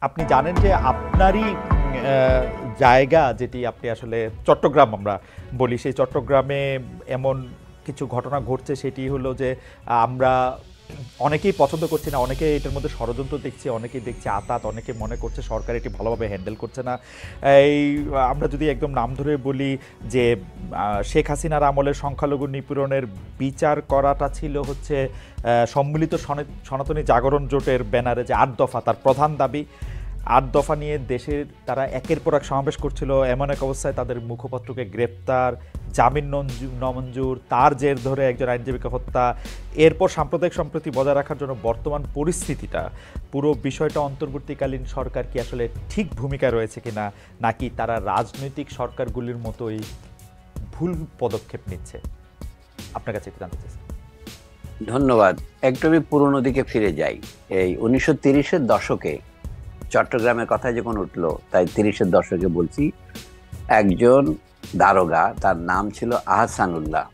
আপনি জানেন যে আপনারই জায়গা যেটি আপনি আসলে চট্টগ্রাম আমরা বলি, সেই চট্টগ্রামে এমন কিছু ঘটনা ঘটছে, সেটি হলো যে আমরা অনেকেই পছন্দ করছি না, অনেকে এটার মধ্যে ষড়যন্ত্র দেখছি, অনেকেই দেখছে আতাত, অনেকে মনে করছে সরকার এটি ভালোভাবে হ্যান্ডেল করছে না। এই আমরা যদি একদম নাম ধরে বলি যে শেখ হাসিনার আমলে সংখ্যালঘু নিপীড়নের বিচার করাটা ছিল হচ্ছে সম্মিলিত সনাতনী জাগরণ জোটের ব্যানারে যে ৮ দফা, তার প্রধান দাবি ৮ দফা নিয়ে দেশের তারা একের পর এক সমাবেশ করছিল। এমন এক অবস্থায় তাদের মুখপাত্রকে গ্রেপ্তার, জামিন নামঞ্জুর, তার জের ধরে একজন আইনজীবীকে হত্যা, এরপর সাম্প্রদায়িক সম্প্রীতি বজায় রাখার জন্য বর্তমান পরিস্থিতিটা, পুরো বিষয়টা অন্তর্বর্তীকালীন সরকার কি আসলে ঠিক ভূমিকায় রয়েছে কিনা, নাকি তারা রাজনৈতিক সরকারগুলির মতোই ভুল পদক্ষেপ নিচ্ছে? আপনার কাছে একটু জানতে চাইছি। ধন্যবাদ। একটু আমি পুরোনো দিকে ফিরে যাই। এই 1930-এর দশকে চট্টগ্রামের কথা যখন উঠলো, তাই 30-এর দশকে বলছি, একজন দারোগা, তার নাম ছিল আহসানুল্লাহ,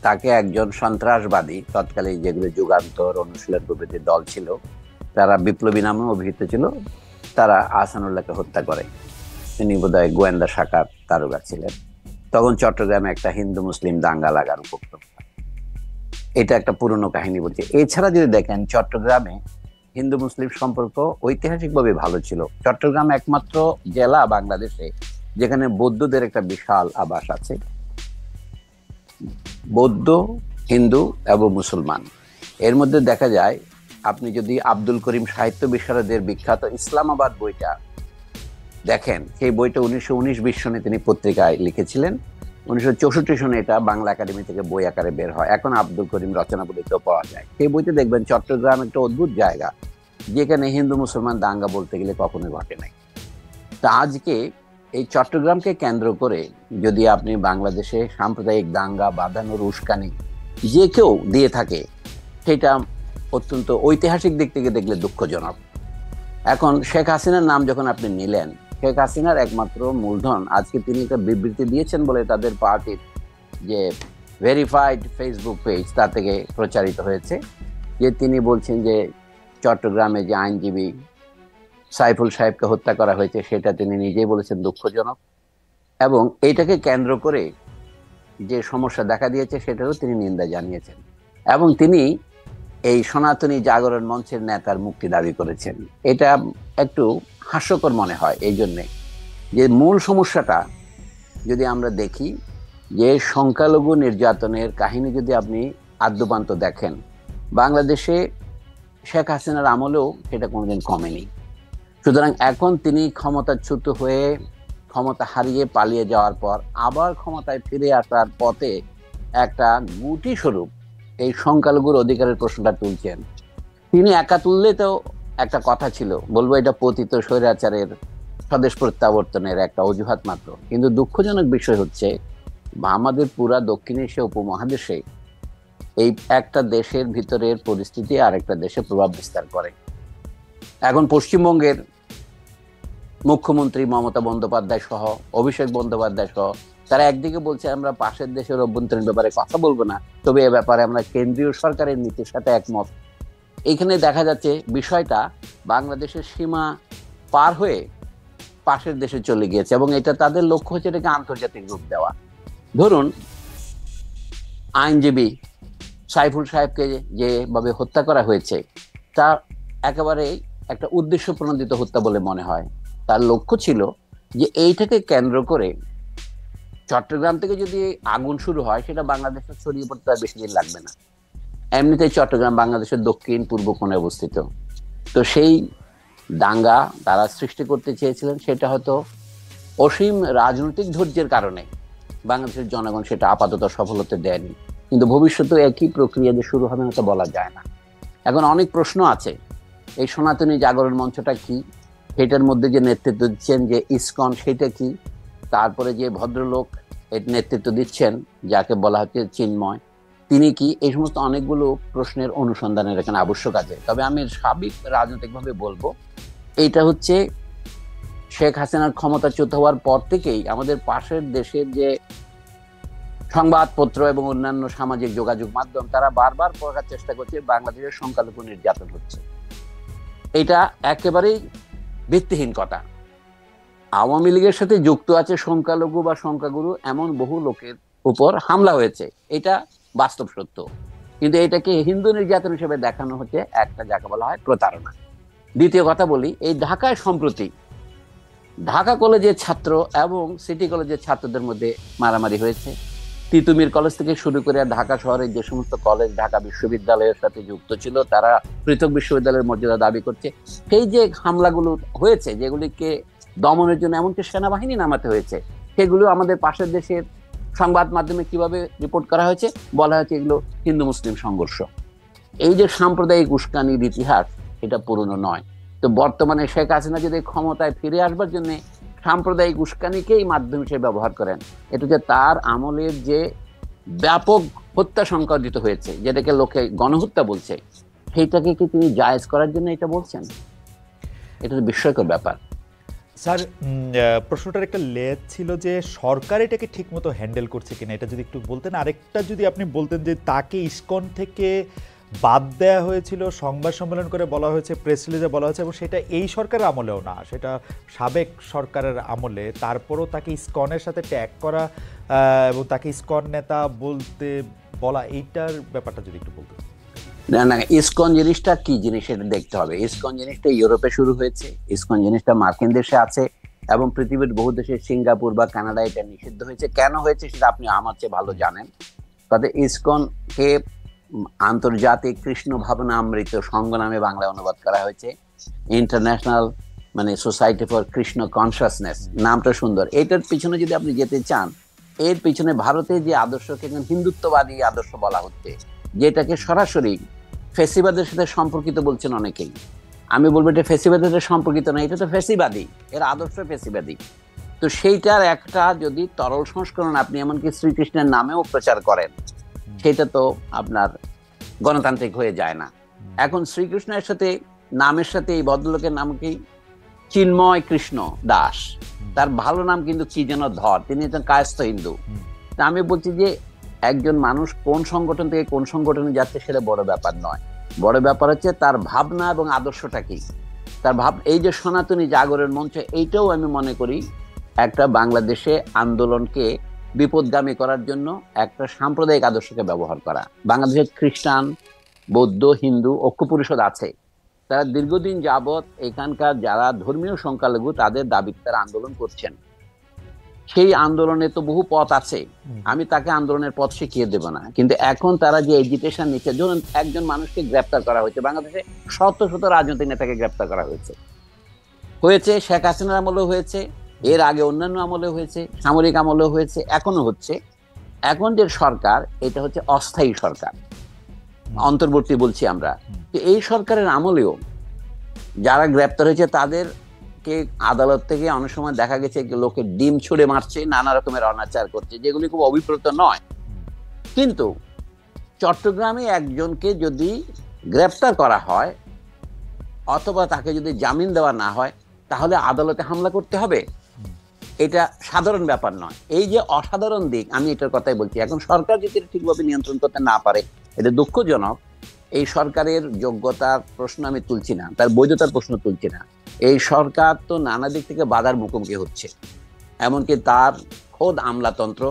তাকে একজন সন্ত্রাসবাদী, তৎকালীন যেগুলো যুগান্তর, অনুশীলন প্রভৃতির দল ছিল, তারা বিপ্লবী নামে অভিহিত ছিল, তারা আহসানুল্লাহকে হত্যা করে। তিনি বোধহয় গোয়েন্দা শাখার দারোগা ছিলেন। তখন চট্টগ্রামে একটা হিন্দু মুসলিম দাঙ্গা লাগার উপক্রম। এটা একটা পুরনো কাহিনী বলছে। এছাড়া যদি দেখেন, চট্টগ্রামে হিন্দু মুসলিম সম্পর্ক ঐতিহাসিকভাবে ভালো ছিল। চট্টগ্রাম একমাত্র জেলা বাংলাদেশে যেখানে বৌদ্ধদের একটা বিশাল আবাস আছে। বৌদ্ধ, হিন্দু এবং মুসলমান, এর মধ্যে দেখা যায়, আপনি যদি আব্দুল করিম সাহিত্য বিশারদের বিখ্যাত ইসলামাবাদ বইটা দেখেন, সেই বইটা 1919-20 সনে তিনি পত্রিকায় লিখেছিলেন। 1964 সনে এটা বাংলা একাডেমি থেকে বই আকারে বের হয়। এখন আব্দুল করিম রচনাবলীতেও পাওয়া যায়। সেই বইতে দেখবেন চট্টগ্রাম একটা অদ্ভুত জায়গা, যেখানে হিন্দু মুসলমান দাঙ্গা বলতে গেলে কখনোই ঘটে নাই। তা আজকে এই চট্টগ্রামকে কেন্দ্র করে যদি আপনি বাংলাদেশে সাম্প্রদায়িক দাঙ্গা বাঁধানোর উস্কানি যে কেউ দিয়ে থাকে, সেটা অত্যন্ত ঐতিহাসিক দিক থেকে দেখলে দুঃখজনক। এখন শেখ হাসিনার নাম যখন আপনি নিলেন, শেখ হাসিনার একমাত্র মূলধন, আজকে তিনি একটা বিবৃতি দিয়েছেন বলে তাদের পার্টির যে ভেরিফাইড ফেসবুক পেজ, তা থেকে প্রচারিত হয়েছে, যে তিনি বলছেন যে চট্টগ্রামে যে আইনজীবী সাইফুল সাহেবকে হত্যা করা হয়েছে, সেটা তিনি নিজেই বলেছেন দুঃখজনক। এবং এইটাকে কেন্দ্র করে যে সমস্যা দেখা দিয়েছে, সেটারও তিনি নিন্দা জানিয়েছেন। এবং তিনি এই সনাতনী জাগরণ মঞ্চের নেতার মুক্তি দাবি করেছেন। এটা একটু হাস্যকর মনে হয় এই জন্যে যে মূল সমস্যাটা যদি আমরা দেখি, যে সংখ্যালঘু নির্যাতনের কাহিনী যদি আপনি আদ্যপান্ত দেখেন, বাংলাদেশে শেখ হাসিনার আমলেও সেটা কোনোদিন কমেনি। সুতরাং এখন তিনি ক্ষমতাচ্যুত হয়ে, ক্ষমতা হারিয়ে পালিয়ে যাওয়ার পর আবার ক্ষমতায় ফিরে আসার পথে একটা গুটি স্বরূপ এই সংখ্যালঘুর অধিকারের প্রশ্নটা তুলছেন। তিনি একা তুললে তো একটা কথা ছিল, বলবো এটা পতিত স্বৈরাচারের স্বদেশ প্রত্যাবর্তনের একটা অজুহাত মাত্র। কিন্তু দুঃখজনক বিষয় হচ্ছে, আমাদের পুরা দক্ষিণ এশিয়া উপমহাদেশে এই একটা দেশের ভিতরের পরিস্থিতি আরেকটা দেশে প্রভাব বিস্তার করে। এখন পশ্চিমবঙ্গের মুখ্যমন্ত্রী মমতা বন্দ্যোপাধ্যায় সহ, অভিষেক বন্দ্যোপাধ্যায় সহ, তারা একদিকে বলছে আমরা পাশের দেশের অভ্যন্তরীণ ব্যাপারে কথা বলবো না, তবে এ ব্যাপারে আমরা কেন্দ্রীয় সরকারের নীতির সাথে একমত। এইখানে দেখা যাচ্ছে বিষয়টা বাংলাদেশের সীমা পার হয়ে পাশের দেশে চলে গিয়েছে, এবং এটা তাদের লক্ষ্য হচ্ছে এটাকে আন্তর্জাতিক রূপ দেওয়া। ধরুন, আইনজীবী সাইফুল সাহেবকে যেভাবে হত্যা করা হয়েছে, তা একেবারে একটা উদ্দেশ্য প্রণোদিত হত্যা বলে মনে হয়। তার লক্ষ্য ছিল যে এইটাকে কেন্দ্র করে চট্টগ্রাম থেকে যদি আগুন শুরু হয়, সেটা বাংলাদেশে ছড়িয়ে পড়তে আর বেশি দিন লাগবে না। এমনিতেই চট্টগ্রাম বাংলাদেশের দক্ষিণ পূর্ব কোণে অবস্থিত। তো সেই দাঙ্গা তারা সৃষ্টি করতে চেয়েছিলেন, সেটা হয়তো অসীম রাজনৈতিক ধৈর্যের কারণে বাংলাদেশের জনগণ সেটা আপাতত সফল হতে দেয়নি। কিন্তু ভবিষ্যতে একই প্রক্রিয়া যে শুরু হবে না তা বলা যায় না। এখন অনেক প্রশ্ন আছে, এই সনাতনী জাগরণ মঞ্চটা কি, সেটার মধ্যে যে নেতৃত্ব দিচ্ছেন যে ইসকন, সেটা কি, তারপরে যে ভদ্রলোক এর নেতৃত্ব দিচ্ছেন যাকে বলা হচ্ছে চিন্ময়, তিনি কি, এই সমস্ত অনেকগুলো প্রশ্নের অনুসন্ধানের এখানে আবশ্যক আছে। তবে আমি সাবিক রাজনৈতিকভাবে বলবো, এইটা হচ্ছে শেখ হাসিনার ক্ষমতাচ্যুত হওয়ার পর থেকেই আমাদের পাশের দেশের যে সংবাদপত্র এবং অন্যান্য সামাজিক যোগাযোগ মাধ্যম, তারা বারবার প্রকার চেষ্টা করছে বাংলাদেশের সংখ্যালঘু নির্যাতন হচ্ছে। এটা একেবারেই ভিত্তিহীন কথা। আওয়ামী লীগের সাথে যুক্ত আছে সংখ্যালঘু বা সংখ্যাগুরু এমন বহু লোকের উপর হামলা হয়েছে, এটা বাস্তব সত্য। কিন্তু এটাকে হিন্দু নির্যাতন হিসেবে দেখানো হচ্ছে একটা, যাকে বলা হয় প্রতারণা। দ্বিতীয় কথা বলি, এই ঢাকায় সম্প্রতি ঢাকা কলেজের ছাত্র এবং সিটি কলেজের ছাত্রদের মধ্যে মারামারি হয়েছে। তিতুমির কলেজ থেকে শুরু করে ঢাকা শহরের যে সমস্ত কলেজ ঢাকা বিশ্ববিদ্যালয়ের সাথে যুক্ত ছিল, তারা পৃথক বিশ্ববিদ্যালয়ের মর্যাদা দাবি করছে। সেই যে হামলাগুলো হয়েছে, যেগুলিকে দমনের জন্য এমনকি সেনাবাহিনী নামাতে হয়েছে, সেগুলো আমাদের পাশের দেশের সংবাদ মাধ্যমে কিভাবে রিপোর্ট করা হয়েছে, বলা হয়েছে এগুলো হিন্দু মুসলিম সংঘর্ষ। এই যে সাম্প্রদায়িক উস্কানির ইতিহাস, এটা পুরনো নয়। তো বর্তমানে শেখ হাসিনা যদি ক্ষমতায় ফিরে আসবার জন্য সাম্প্রদায়িক উস্কানিকেই মাধ্যম হিসেবে ব্যবহার করেন, এটা হচ্ছে তার আমলের যে ব্যাপক হত্যা সংঘটিত হয়েছে, যেটাকে লোকে গণহত্যা বলছে, সেইটাকে কি তিনি জায়েজ করার জন্য এটা বলছেন? এটা তো বিস্ময়কর ব্যাপার। স্যার, প্রশ্নটার একটা লেজ ছিল যে সরকার এটাকে ঠিকমতো হ্যান্ডেল করছে কিনা, এটা যদি একটু বলতেন। আরেকটা যদি আপনি বলতেন যে তাকে ইসকন থেকে বাদ দেওয়া হয়েছিল, সংবাদ সম্মেলন করে বলা হয়েছে, প্রেস রিলিজে বলা হয়েছে, এবং সেটা এই সরকারের আমলেও না, সেটা সাবেক সরকারের আমলে, তারপরও তাকে ইসকনের সাথে ট্যাগ করা এবং তাকে ইসকন নেতা বলতে বলা, এইটার ব্যাপারটা যদি একটু বলতেন। না না, ইসকন জিনিসটা কি জিনিস এটা দেখতে হবে। ইসকন জিনিসটা ইউরোপে শুরু হয়েছে, ইসকন জিনিসটা মার্কিন দেশে আছে, এবং পৃথিবীর বহু দেশে, সিঙ্গাপুর বা কানাডা এটা নিষিদ্ধ হয়েছে। কেন হয়েছে সেটা আপনি আমার চেয়ে ভালো জানেন। তাতে ইসকনকে আন্তর্জাতিক কৃষ্ণ ভাবনামৃত সংঘ নামে বাংলায় অনুবাদ করা হয়েছে। ইন্টারন্যাশনাল মানে সোসাইটি ফর কৃষ্ণ কনসাসনেস, নামটা সুন্দর। এটার পিছনে যদি আপনি যেতে চান, এর পিছনে ভারতের যে আদর্শকে হিন্দুত্ববাদী আদর্শ বলা হচ্ছে, যেটাকে সরাসরি ফেসিবাদের সাথে সম্পর্কিত বলছেন অনেকেই। আমি বলবো এটা ফেসিবাদের সাথে সম্পর্কিত না, এটা তো ফেসিবাদী, এর আদর্শ ফেসিবাদী। তো সেইটার একটা যদি তরল সংস্করণ আপনি এমনকি শ্রীকৃষ্ণের নামেও প্রচার করেন, সেটা তো আপনার গণতান্ত্রিক হয়ে যায় না। এখন শ্রীকৃষ্ণের সাথে নামের সাথে এই ভদ্রলোকের নাম কি চিন্ময় কৃষ্ণ দাস, তার ভালো নাম কিন্তু কি যেন ধর, তিনি একজন কায়স্থ হিন্দু। আমি বলছি যে একজন মানুষ কোন সংগঠন থেকে কোন সংগঠনে যাচ্ছে সেটা বড় ব্যাপার নয়, বড় ব্যাপার হচ্ছে তার ভাবনা এবং আদর্শটা কি, তার ভাব। এই যে সনাতনী জাগরণ মঞ্চ, এইটাও আমি মনে করি একটা বাংলাদেশে আন্দোলনকে বিপদগামী করার জন্য একটা সাম্প্রদায়িক আদর্শকে ব্যবহার করা। বাংলাদেশের খ্রিস্টান, বৌদ্ধ, হিন্দু ঐক্য পরিষদ আছে, তারা দীর্ঘদিন যাবৎ এখানকার যারা ধর্মীয় সংখ্যালঘু তাদের দাবিতে তারা আন্দোলন করছেন। সেই আন্দোলনে তো বহু পথ আছে, আমি তাকে আন্দোলনের পথ শিখিয়ে দেব না, কিন্তু এখন তারা যে এজিটেশন নিচ্ছে, ধরুন একজন মানুষকে গ্রেপ্তার করা হয়েছে, বাংলাদেশে শত শত রাজনৈতিক নেতাকে গ্রেপ্তার করা হয়েছে, শেখ হাসিনার আমলেও হয়েছে, এর আগে অন্যান্য আমলে হয়েছে, সামরিক আমলেও হয়েছে, এখনো হচ্ছে। এখন যে সরকার, এটা হচ্ছে অস্থায়ী সরকার, অন্তর্বর্তী বলছি আমরা। এই সরকারের আমলেও যারা গ্রেপ্তার হয়েছে তাদেরকে আদালত থেকে অনেক সময় দেখা গেছে লোকের ডিম ছুঁড়ে মারছে, নানা রকমের অনাচার করছে, যেগুলি খুব অভিপ্রেত নয়। কিন্তু চট্টগ্রামে একজনকে যদি গ্রেপ্তার করা হয় অথবা তাকে যদি জামিন দেওয়া না হয়, তাহলে আদালতে হামলা করতে হবে, এটা সাধারণ ব্যাপার নয়। এই যে অসাধারণ দিক, আমি এটার কথাই বলছি। এখন সরকার যদি ঠিকভাবে নিয়ন্ত্রণ করতে না পারে, এটা দুঃখজনক। এই সরকারের যোগ্যতার প্রশ্ন আমি তুলছি না, তার বৈধতার প্রশ্ন তুলছি না। এই সরকার তো নানা দিক থেকে বাধার মুখোমুখি হচ্ছে, এমনকি তার খোদ আমলাতন্ত্র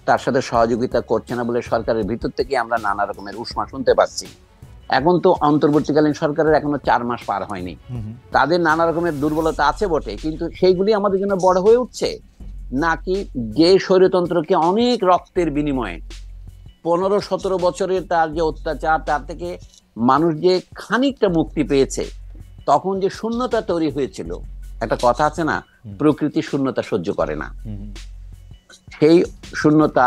তার সাথে সহযোগিতা করছে না বলে সরকারের ভিতর থেকে আমরা নানা রকমের উষ্মা শুনতে পাচ্ছি। এখন তো অন্তর্বর্তীকালীন সরকারের এখনো 4 মাস পার হয়নি, তাদের নানা রকমের দুর্বলতা আছে বটে, কিন্তু সেইগুলি আমাদের জন্য বড় হয়ে উঠছে নাকি যে স্বৈরতন্ত্রকে অনেক রক্তের বিনিময়ে 15-17 বছরের তার যে অত্যাচার, তার থেকে মানুষ যে খানিকটা মুক্তি পেয়েছে, তখন যে শূন্যতা তৈরি হয়েছিল, একটা কথা আছে না, প্রকৃতি শূন্যতা সহ্য করে না, সেই শূন্যতা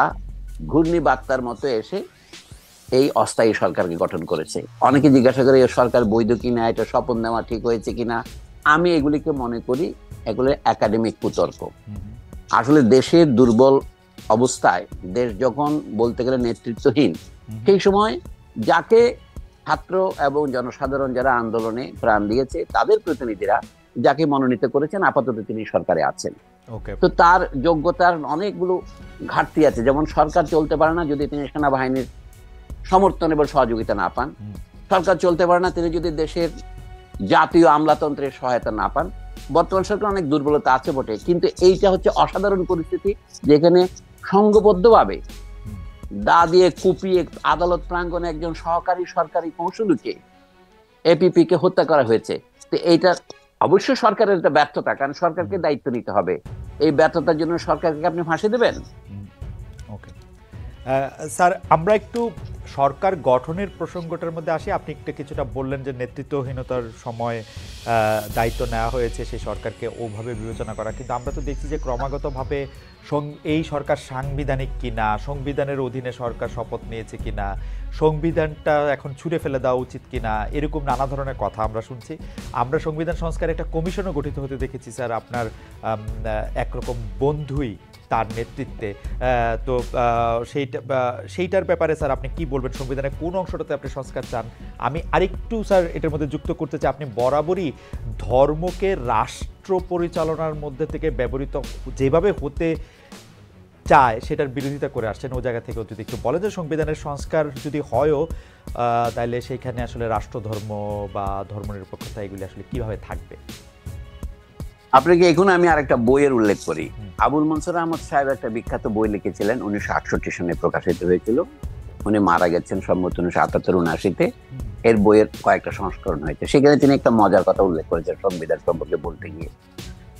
ঘূর্ণিবার্তার মতো এসে এই অস্থায়ী সরকারকে গঠন করেছে। অনেকে জিজ্ঞাসা করে এই সরকার বৈধ কিনা, এটা শপথ নেওয়া ঠিক হয়েছে কিনা। আমি এগুলিকে মনে করি এগুলো একাডেমিক কুতর্ক। আসলে দেশের দুর্বল অবস্থায়, দেশ যখন বলতে গেলে নেতৃত্বহীন, সেই সময় যাকে ছাত্র এবং জনসাধারণ যারা আন্দোলনে প্রাণ দিয়েছে তাদের প্রতিনিধিরা যাকে মনোনীত করেছেন, আপাতত তিনি সরকারে আছেন। তো তার যোগ্যতার অনেকগুলো ঘাটতি আছে। যেমন সরকার চলতে পারে না যদি তিনি সেনাবাহিনীর সমর্থন এবং সহযোগিতা না পান, সরকার চলতে পারে না তিনি যদি দেশের জাতীয় আমলাতন্ত্রের সহায়তা না পান। বর্তমান সরকার অনেক দুর্বলতা আছে বটে, কিন্তু এইটা হচ্ছে অসাধারণ পরিস্থিতি, যেখানে সংঘবদ্ধভাবে দা দিয়ে কুপিয়ে আদালত প্রাঙ্গণে একজন সহকারী সরকারি কৌঁসুলিকে, এপিপি কে হত্যা করা হয়েছে। তো এইটা অবশ্যই সরকারের একটা ব্যর্থতা, কারণ সরকারকে দায়িত্ব নিতে হবে। এই ব্যর্থতার জন্য সরকারকে আপনি ফাঁসি দেবেন? ওকে স্যার, আমরা একটু সরকার গঠনের প্রসঙ্গটার মধ্যে আসি। আপনি একটু কিছুটা বললেন যে নেতৃত্বহীনতার সময় দায়িত্ব নেওয়া হয়েছে সেই সরকারকে ওভাবে বিবেচনা করা, কিন্তু আমরা তো দেখছি যে ক্রমাগতভাবে এই সরকার সাংবিধানিক কিনা, সংবিধানের অধীনে সরকার শপথ নিয়েছে কিনা, সংবিধানটা এখন ছুঁড়ে ফেলে দেওয়া উচিত কিনা, এরকম নানা ধরনের কথা আমরা শুনছি। আমরা সংবিধান সংস্কার একটা কমিশনও গঠিত হতে দেখেছি স্যার, আপনার একরকম বন্ধুই তার নেতৃত্বে। তো সেইটার ব্যাপারে স্যার আপনি কি বলবেন? সংবিধানের কোন অংশটাতে আপনি সংস্কার চান? আমি আরেকটু স্যার এটার মধ্যে যুক্ত করতে চাই, আপনি বরাবরই ধর্মকে রাষ্ট্র পরিচালনার মধ্যে থেকে ব্যবহৃত যেভাবে হতে চায় সেটার বিরোধিতা করে আসছেন। ও জায়গা থেকেও যদি একটু বলেন যে সংবিধানের সংস্কার যদি হয়ও, তাহলে সেইখানে আসলে রাষ্ট্রধর্ম বা ধর্মনিরপেক্ষতা এগুলি আসলে কিভাবে থাকবে? আপনাকে এখন আমি আরেকটা বইয়ের উল্লেখ করি। আবুল মনসুর আহমদ সাহেব একটা বিখ্যাত বই লিখেছিলেন, 1968 সনে প্রকাশিত হয়েছিল। উনি মারা গেছেন সম্ভবত 1978-79-তে। এর বইয়ের কয়েকটা সংস্করণ হয়েছে। সেখানে তিনি একটা মজার কথা উল্লেখ করেছেন সংবিধান সম্পর্কে বলতে গিয়ে।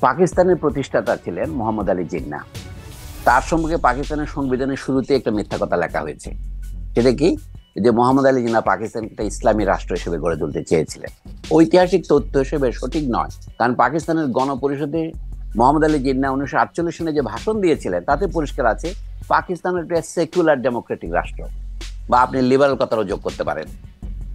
পাকিস্তানের প্রতিষ্ঠাতা ছিলেন মোহাম্মদ আলী জিন্নাহ। তার সম্পর্কে পাকিস্তানের সংবিধানের শুরুতে একটা মিথ্যা কথা লেখা হয়েছে। সেটা কি? যে মোহাম্মদ আলী জিন্নাহ পাকিস্তানকে একটা ইসলামী রাষ্ট্র হিসেবে গড়ে তুলতে চেয়েছিলেন। ঐতিহাসিক তথ্য হিসেবে সঠিক নয়, কারণ পাকিস্তানের গণপরিষদে মোহাম্মদ আলী জিন্নাহ 1948 সনে যে ভাষণ দিয়েছিলেন তাতে পরিষ্কার আছে পাকিস্তান একটা সেকুলার ডেমোক্রেটিক রাষ্ট্র, বা আপনি লিবারাল কথারও যোগ করতে পারেন।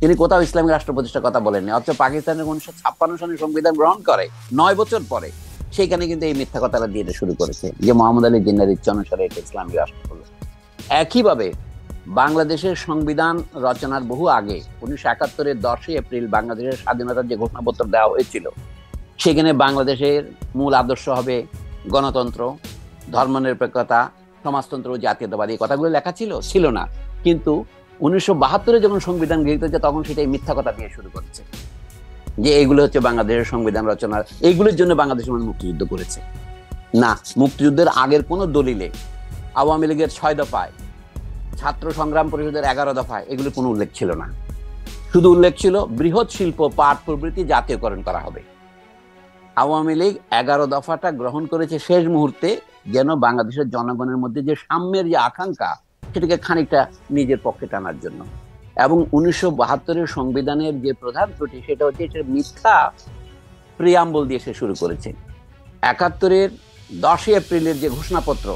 তিনি কোথাও ইসলামিক রাষ্ট্র প্রতিষ্ঠার কথা বলেননি। অথচ পাকিস্তানের 1956 সনে সংবিধান গ্রহণ করে 9 বছর পরে সেইখানে কিন্তু এই মিথ্যা কথাটা দিয়ে শুরু করেছে যে মোহাম্মদ আলী জিন্নাহর ইচ্ছা অনুসারে এটা ইসলামিক রাষ্ট্র হলো। একইভাবে বাংলাদেশের সংবিধান রচনার বহু আগে 1971-এর 10 এপ্রিল বাংলাদেশের স্বাধীনতার যে ঘোষণাপত্র দেওয়া হয়েছিল, সেখানে বাংলাদেশের মূল আদর্শ হবে গণতন্ত্র, ধর্মনিরপেক্ষতা, সমাজতন্ত্র ও জাতীয়তাবাদী। এই কথাগুলো লেখা ছিল না। কিন্তু 1972-এ যখন সংবিধান গৃহীত হচ্ছে তখন সেটাই মিথ্যা কথা দিয়ে শুরু করেছে যে এইগুলো হচ্ছে বাংলাদেশের সংবিধান রচনার, এইগুলোর জন্য বাংলাদেশের মানুষ মুক্তিযুদ্ধ করেছে। না, মুক্তিযুদ্ধের আগের কোনো দলিলে, আওয়ামী লীগের 6 দফায়, ছাত্র সংগ্রাম পরিষদের 11 দফায় এগুলো কোনো উল্লেখ ছিল না। শুধু উল্লেখ ছিল বৃহৎ শিল্প পাট প্রভৃতি জাতীয়করণ করা হবে। আওয়ামী লীগ 11 দফাটা গ্রহণ করেছে শেষ মুহূর্তে, যেন বাংলাদেশের জনগণের মধ্যে যে সাম্যের যে আকাঙ্ক্ষা সেটাকে খানিকটা নিজের পক্ষে টানার জন্য। এবং 1972-এর সংবিধানের যে প্রধান ত্রুটি সেটা হচ্ছে এটা মিথ্যা প্রিয়াম্বল দিয়ে সে শুরু করেছে। 71-এর 10 এপ্রিলের যে ঘোষণাপত্র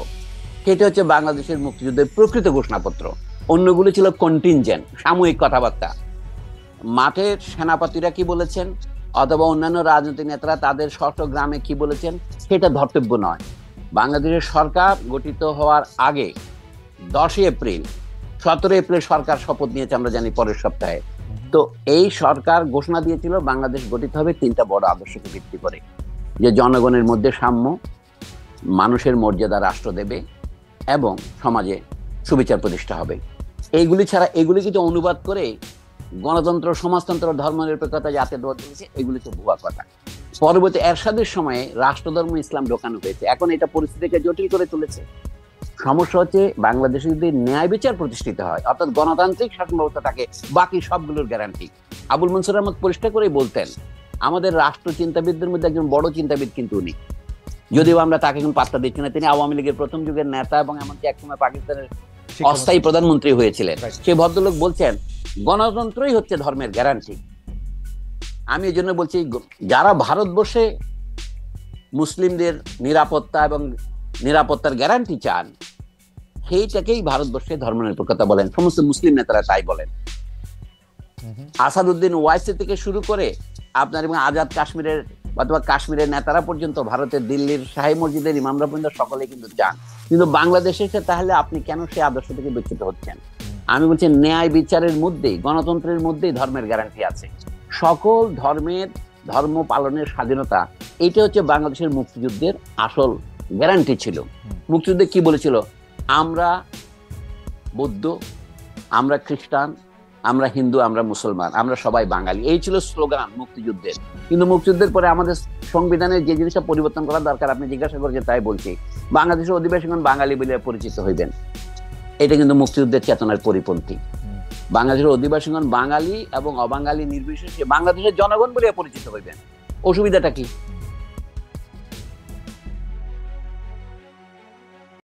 সেটা হচ্ছে বাংলাদেশের মুক্তিযুদ্ধের প্রকৃত ঘোষণাপত্র। অন্যগুলো ছিল কন্টিনজেন্ট, সাময়িক কথাবার্তা। মাঠের সেনাপতিরা কি বলেছেন অথবা অন্যান্য রাজনৈতিক নেতারা তাদের গ্রামে কি বলেছেন সেটা ধর্তব্য নয়। বাংলাদেশের সরকার গঠিত হওয়ার আগে 10 এপ্রিল, 17 এপ্রিল সরকার শপথ নিয়েছে আমরা জানি পরের সপ্তাহে। তো এই সরকার ঘোষণা দিয়েছিল বাংলাদেশ গঠিত হবে 3টা বড় আদর্শকে ভিত্তি করে, যে জনগণের মধ্যে সাম্য, মানুষের মর্যাদা রাষ্ট্র দেবে এবং সমাজে সুবিচার প্রতিষ্ঠা হবে। এইগুলি ছাড়া এগুলি কিছু অনুবাদ করে গণতন্ত্র, সমাজতন্ত্র, ধর্মনিরপেক্ষতা, জাতীয়তাবাদ বলেছে, এগুলি তো ভুয়া কথা। পরবর্তী এরশাদের সময়ে রাষ্ট্রধর্ম ইসলাম ঢোকানো হয়েছে। এখন এটা পরিস্থিতিকে জটিল করে তুলেছে। সমস্যা হচ্ছে বাংলাদেশে যদি ন্যায় বিচার প্রতিষ্ঠিত হয়, অর্থাৎ গণতান্ত্রিক শাসন ব্যবস্থা থাকে, বাকি সবগুলোর গ্যারান্টি। আবুল মনসুর আহমদ পরিষ্কার করেই বলতেন আমাদের রাষ্ট্র চিন্তাবিদদের মধ্যে একজন বড় চিন্তাবিদ কিন্তু উনি, যদিও আমরা তাকে এখন পাত্তা দিচ্ছি না। তিনি আওয়ামী লীগের প্রথম যুগের নেতা এবং এমনকি একসময় পাকিস্তানের অস্থায়ী প্রধানমন্ত্রী হয়েছিলেন। সেই ভদ্রলোক বলছেন গণতন্ত্রই হচ্ছে ধর্মের গ্যারান্টি। আমি এই জন্য বলছি যারা ভারতবর্ষে মুসলিমদের নিরাপত্তা এবং নিরাপত্তার গ্যারান্টি চান সেইটাকেই ভারতবর্ষে ধর্মনিরপেক্ষতা বলেন। সমস্ত মুসলিম নেতারা তাই বলেন। আসাদুদ্দিন ওয়াইসি থেকে শুরু করে আপনার এবং আজাদ কাশ্মীরের অথবা কাশ্মীরের নেতারা পর্যন্ত, ভারতের দিল্লির শাহী মসজিদের ইমামরা পর্যন্ত সকলে কিন্তু চান। কিন্তু বাংলাদেশে তাহলে আপনি কেন সেই আদর্শ থেকে বিচ্যুত হচ্ছেন? আমি বলছি ন্যায় বিচারের মধ্যেই, গণতন্ত্রের মধ্যেই ধর্মের গ্যারান্টি আছে। সকল ধর্মের ধর্ম পালনের স্বাধীনতা, এইটা হচ্ছে বাংলাদেশের মুক্তিযুদ্ধের আসল গ্যারান্টি ছিল। মুক্তিযুদ্ধে কি বলেছিল? আমরা বৌদ্ধ, আমরা খ্রিস্টান, আমরা হিন্দু, আমরা মুসলমান, আমরা সবাই বাঙালি, এই ছিল স্লোগান মুক্তিযুদ্ধের। কিন্তু মুক্তিযুদ্ধের পরে আমাদের সংবিধানে যে জিনিসটা পরিবর্তন করা দরকার, আপনি জিজ্ঞাসা করেছেন তাই বলছি, বাংলাদেশের অধিবাসীগণ বাঙালি বলে পরিচিত হইবেন, এটা কিন্তু মুক্তিযুদ্ধের চেতনার পরিপন্থী। বাংলাদেশের অধিবাসীগণ বাঙালি এবং অবাঙালি নির্বিশেষে বাংলাদেশের জনগণ বলে পরিচিত হইবেন। অসুবিধাটা কি?